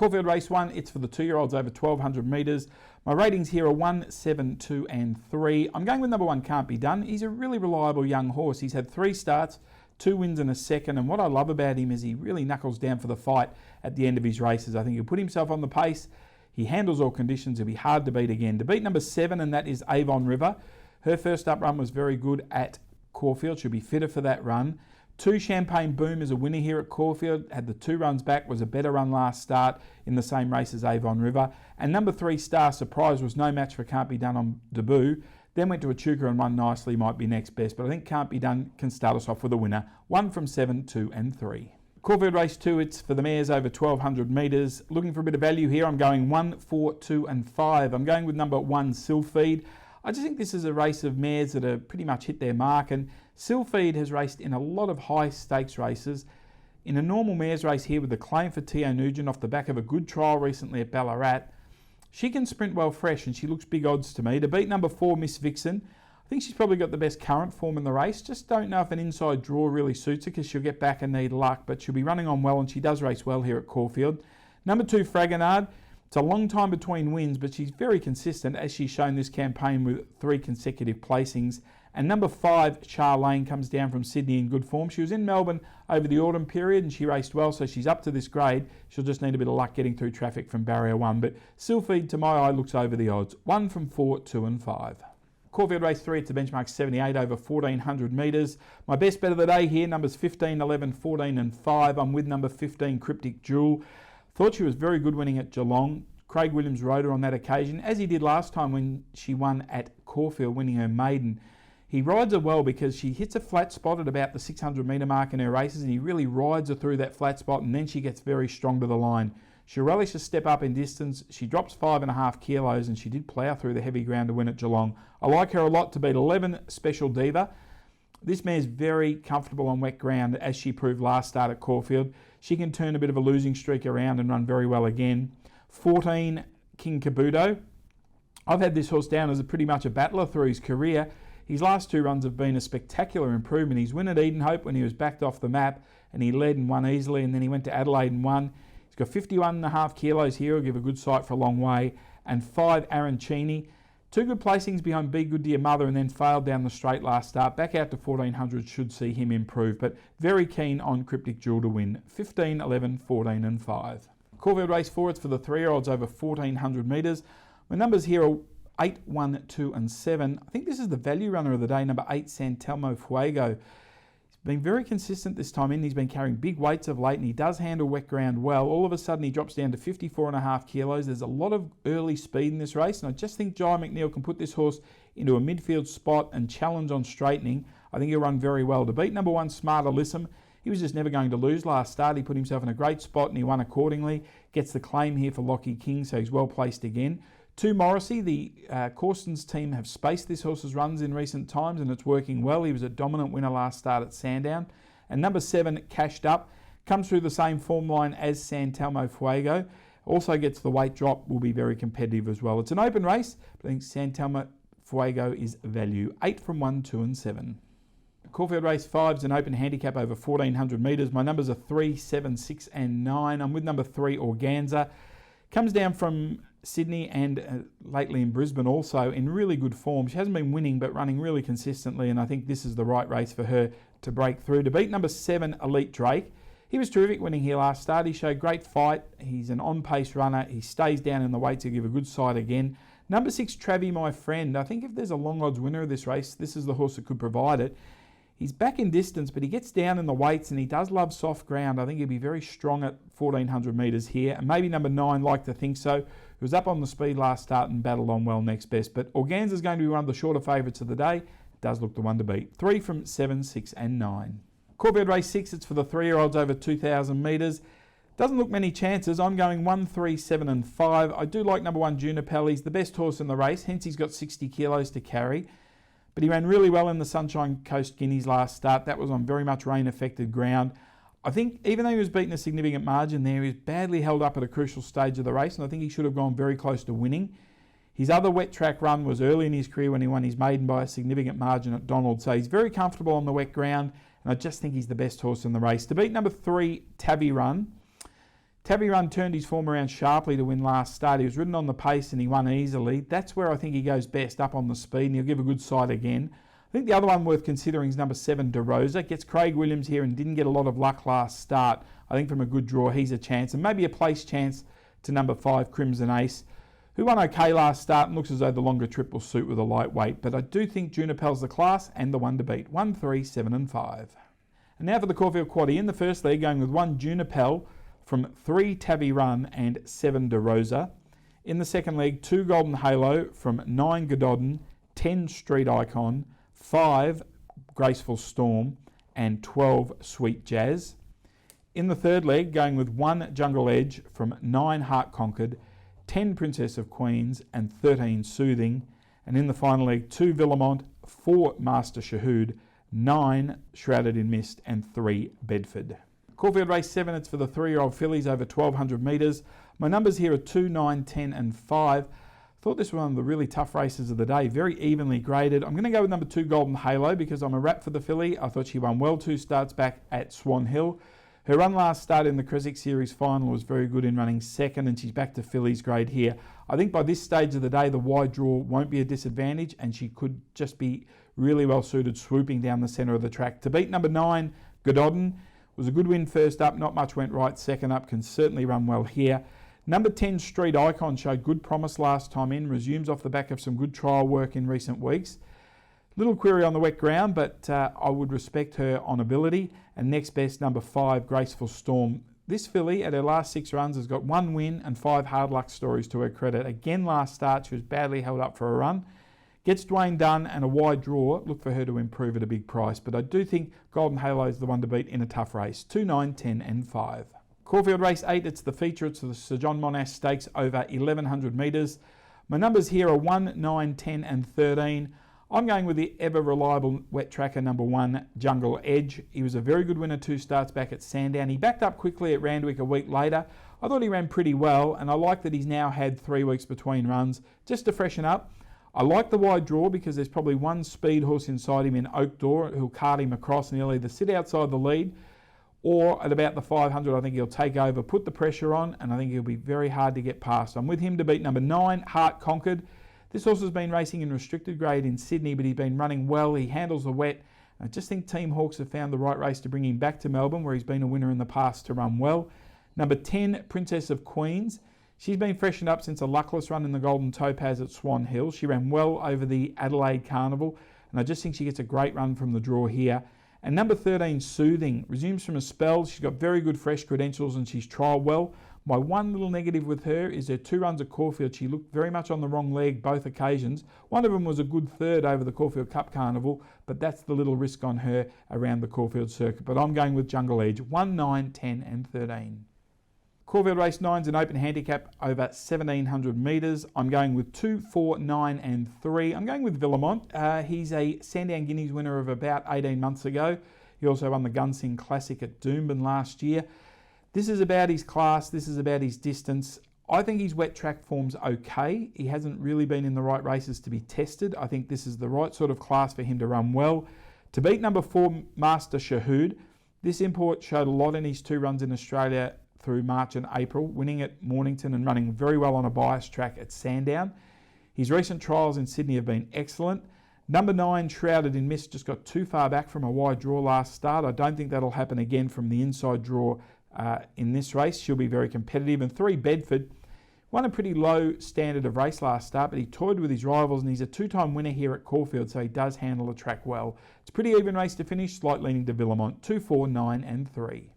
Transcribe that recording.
Caulfield Race 1, it's for the 2-year-olds over 1,200 metres. My ratings here are 1, 7, 2 and 3. I'm going with number 1, Can't Be Done. He's a really reliable young horse. He's had 3 starts, 2 wins and a second, and what I love about him is he really knuckles down for the fight at the end of his races. I think he'll put himself on the pace. He handles all conditions. He'll be hard to beat again. To beat number 7, and that is Avon River. Her first up run was very good at Caulfield. She'll be fitter for that run. 2, Champagne Boom is a winner here at Caulfield. Had the 2 runs back, was a better run last start in the same race as Avon River. And number 3, Star Surprise, was no match for Can't Be Done on debut. Then went to Echuca and won nicely, might be next best. But I think Can't Be Done can start us off with a winner. 1 from 7, 2 and 3. Caulfield Race 2, it's for the mares over 1,200 metres. Looking for a bit of value here. I'm going 1, 4, 2 and 5. I'm going with number 1, Sylpheed. I just think this is a race of mares that have pretty much hit their mark, and Sylpheed has raced in a lot of high stakes races. In a normal mares race here with the claim for T.O. Nugent off the back of a good trial recently at Ballarat, she can sprint well fresh and she looks big odds to me. To beat number 4, Miss Vixen, I think she's probably got the best current form in the race. Just don't know if an inside draw really suits her because she'll get back and need luck, but she'll be running on well and she does race well here at Caulfield. Number 2, Fragonard. It's a long time between wins, but she's very consistent as she's shown this campaign with 3 consecutive placings. And number 5, Charlene, comes down from Sydney in good form. She was in Melbourne over the autumn period and she raced well, so she's up to this grade. She'll just need a bit of luck getting through traffic from barrier 1. But Sylpheed, to my eye, looks over the odds. 1 from 4, 2 and 5. Caulfield Race 3, it's a benchmark 78 over 1,400 metres. My best bet of the day here, numbers 15, 11, 14 and 5. I'm with number 15, Cryptic Jewel. Thought she was very good winning at Geelong. Craig Williams rode her on that occasion, as he did last time when she won at Caulfield, winning her maiden. He rides her well because she hits a flat spot at about the 600 metre mark in her races, and he really rides her through that flat spot, and then she gets very strong to the line. She'll relish a step up in distance. She drops 5.5 kilos, and she did plough through the heavy ground to win at Geelong. I like her a lot. To beat 11, Special Diva. This mare's very comfortable on wet ground, as she proved last start at Caulfield. She can turn a bit of a losing streak around and run very well again. 14, King Kabuto. I've had this horse down as pretty much a battler through his career. His last 2 runs have been a spectacular improvement. He's won at Edenhope when he was backed off the map and he led and won easily, and then he went to Adelaide and won. He's got 51.5 kilos here. He'll give a good sight for a long way. And 5, Arancini. 2 good placings behind Be Good to Your Mother and then failed down the straight last start. Back out to 1,400 should see him improve, but very keen on Cryptic Jewel to win. 15, 11, 14 and 5. Caulfield Race 4, it's for the 3-year-olds over 1,400 metres. My numbers here are 8, 1, 2 and 7. I think this is the value runner of the day, number 8, Santelmo Fuego. He's been very consistent this time in. He's been carrying big weights of late and he does handle wet ground well. All of a sudden he drops down to 54.5 kilos. There's a lot of early speed in this race, and I just think Jai McNeil can put this horse into a midfield spot and challenge on straightening. I think he'll run very well. To beat number 1, Smart Alyssum, he was just never going to lose last start. He put himself in a great spot and he won accordingly. Gets the claim here for Lockie King, so he's well placed again. 2, Morrissey. The Corstons team have spaced this horse's runs in recent times and it's working well. He was a dominant winner last start at Sandown. And number 7, Cashed Up, comes through the same form line as Santelmo Fuego. Also gets the weight drop, will be very competitive as well. It's an open race, but I think Santelmo Fuego is value. 8 from 1, 2 and 7. Caulfield Race 5 is an open handicap over 1,400 metres. My numbers are 3, 7, 6 and 9. I'm with number 3, Organza. Comes down from Sydney and lately in Brisbane also in really good form. She hasn't been winning but running really consistently, and I think this is the right race for her to break through. To beat number 7, Elite Drake. He was terrific winning here last start. He showed great fight. He's an on-pace runner. He stays down in the weights. He'll give a good sight again. Number 6, Travie My Friend. I think if there's a long odds winner of this race, this is the horse that could provide it. He's back in distance, but he gets down in the weights and he does love soft ground. I think he'll be very strong at 1,400 metres here. And maybe number 9, Like to Think So. He was up on the speed last start and battled on well next best. But Organza is going to be one of the shorter favourites of the day. It does look the one to beat. 3 from 7, 6 and 9. Caulfield Race 6, it's for the 3-year-olds over 2,000 metres. Doesn't look many chances. I'm going 1, 3, 7 and 5. I do like number 1, Juniper. He's the best horse in the race, hence he's got 60 kilos to carry. But he ran really well in the Sunshine Coast Guineas last start. That was on very much rain-affected ground. I think even though he was beaten a significant margin there, he was badly held up at a crucial stage of the race, and I think he should have gone very close to winning. His other wet track run was early in his career when he won his maiden by a significant margin at Donald. So he's very comfortable on the wet ground, and I just think he's the best horse in the race. To beat number 3, Tabby Run. Tabby Run turned his form around sharply to win last start. He was ridden on the pace and he won easily. That's where I think he goes best, up on the speed, and he'll give a good sight again. I think the other one worth considering is number 7, DeRosa. Gets Craig Williams here and didn't get a lot of luck last start. I think from a good draw, he's a chance, and maybe a place chance to number 5, Crimson Ace, who won okay last start and looks as though the longer trip will suit with a lightweight. But I do think Junipel's the class and the one to beat. 1, 3, 7 and 5. And now for the Caulfield Quaddie. In the first leg, going with 1, Junipel, from 3, Tabby Run and 7, DeRosa. In the second leg, 2, Golden Halo from 9, Gododden, 10, Street Icon, 5, Graceful Storm, and 12, Sweet Jazz. In the third leg, going with 1, Jungle Edge from 9, Heart Conquered, 10, Princess of Queens, and 13, Soothing. And in the final leg, 2, Villamont, 4, Master Shahood, 9, Shrouded in Mist, and 3, Bedford. Caulfield race 7, it's for the 3-year-old fillies over 1,200 metres. My numbers here are 2, 9, 10 and 5. Thought this was one of the really tough races of the day, very evenly graded. I'm going to go with number 2, Golden Halo, because I'm a wrap for the filly. I thought she won well 2 starts back at Swan Hill. Her run last start in the Creswick Series final was very good in running second, and she's back to fillies grade here. I think by this stage of the day, the wide draw won't be a disadvantage, and she could just be really well suited swooping down the centre of the track. To beat number 9, Gododden, was a good win first up, not much went right second up, can certainly run well here. Number 10, Street Icon, showed good promise last time in, resumes off the back of some good trial work in recent weeks. Little query on the wet ground, but I would respect her on ability. And next best, number 5, Graceful Storm. This filly, at her last 6 runs, has got 1 win and 5 hard luck stories to her credit. Again last start, she was badly held up for a run. Gets Dwayne Dunn and a wide draw. Look for her to improve at a big price. But I do think Golden Halo is the one to beat in a tough race. 2, 9, 10 and 5. Caulfield race 8, it's the feature. It's the Sir John Monash Stakes over 1,100 metres. My numbers here are 1, 9, 10 and 13. I'm going with the ever-reliable wet tracker number 1, Jungle Edge. He was a very good winner 2 starts back at Sandown. He backed up quickly at Randwick a week later. I thought he ran pretty well, and I like that he's now had 3 weeks between runs just to freshen up. I like the wide draw because there's probably one speed horse inside him in Oak Door who'll cart him across, and he'll either sit outside the lead or at about the 500 I think he'll take over, put the pressure on, and I think he'll be very hard to get past. I'm with him to beat number 9, Heart Conquered. This horse has been racing in restricted grade in Sydney, but he's been running well. He handles the wet. I just think Team Hawkes have found the right race to bring him back to Melbourne, where he's been a winner in the past, to run well. Number 10, Princess of Queens. She's been freshened up since a luckless run in the Golden Topaz at Swan Hill. She ran well over the Adelaide Carnival, and I just think she gets a great run from the draw here. And number 13, Soothing, resumes from a spell. She's got very good fresh credentials and she's trialled well. My one little negative with her is her 2 runs at Caulfield. She looked very much on the wrong leg both occasions. One of them was a good third over the Caulfield Cup Carnival, but that's the little risk on her around the Caulfield circuit. But I'm going with Jungle Edge, 1, 9, 10 and 13. Caulfield race 9's an open handicap over 1,700 metres. I'm going with 2, 4, 9 and 3. I'm going with Villamont. He's a Sandown Guineas winner of about 18 months ago. He also won the Gunsing Classic at Doomben last year. This is about his class. This is about his distance. I think his wet track form's okay. He hasn't really been in the right races to be tested. I think this is the right sort of class for him to run well. To beat number 4, Master Shahood, this import showed a lot in his 2 runs in Australia through March and April, winning at Mornington and running very well on a bias track at Sandown. His recent trials in Sydney have been excellent. Number 9, Shrouded in Mist, just got too far back from a wide draw last start. I don't think that'll happen again from the inside draw in this race. She'll be very competitive. And 3, Bedford, won a pretty low standard of race last start, but he toyed with his rivals and he's a 2-time winner here at Caulfield, so he does handle the track well. It's a pretty even race to finish, slight leaning to Villamont, 2, 4, 9 and 3.